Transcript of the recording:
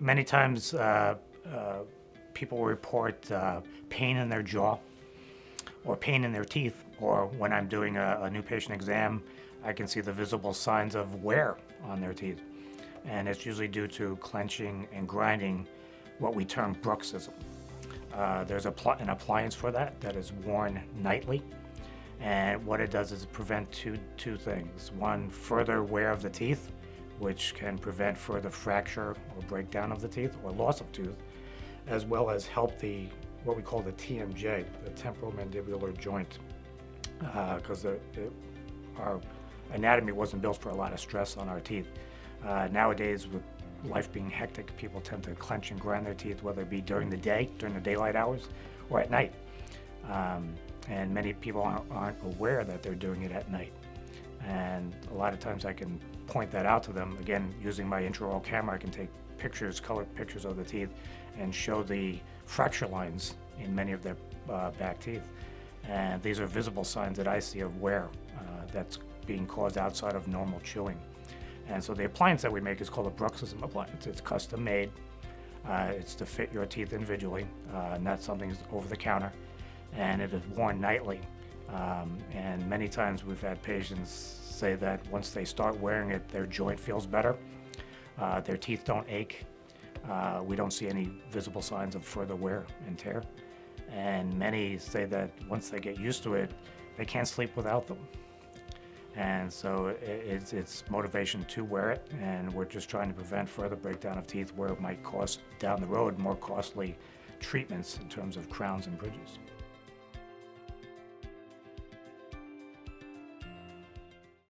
Many times people report pain in their jaw or pain in their teeth, or when I'm doing a new patient exam, I can see the visible signs of wear on their teeth. And it's usually due to clenching and grinding, what we term bruxism. There's an appliance for that is worn nightly. And what it does is prevent two things. One, further wear of the teeth, which can prevent further fracture or breakdown of the teeth or loss of tooth, as well as help what we call the TMJ, the temporomandibular joint, because our anatomy wasn't built for a lot of stress on our teeth. Nowadays, with life being hectic, people tend to clench and grind their teeth, whether it be during the day, during the daylight hours, or at night. And many people aren't aware that they're doing it at night. And a lot of times I can point that out to them. Again, using my intraoral camera, I can take pictures, colored pictures of the teeth, and show the fracture lines in many of their back teeth. And these are visible signs that I see of wear that's being caused outside of normal chewing. And so the appliance that we make is called a Bruxism appliance. It's custom made. It's to fit your teeth individually, and that's something that's over the counter. And it is worn nightly. And many times we've had patients say that once they start wearing it, their joint feels better. Their teeth don't ache. We don't see any visible signs of further wear and tear. And many say that once they get used to it, they can't sleep without them. And so it's motivation to wear it, and we're just trying to prevent further breakdown of teeth where it might cost down the road more costly treatments in terms of crowns and bridges.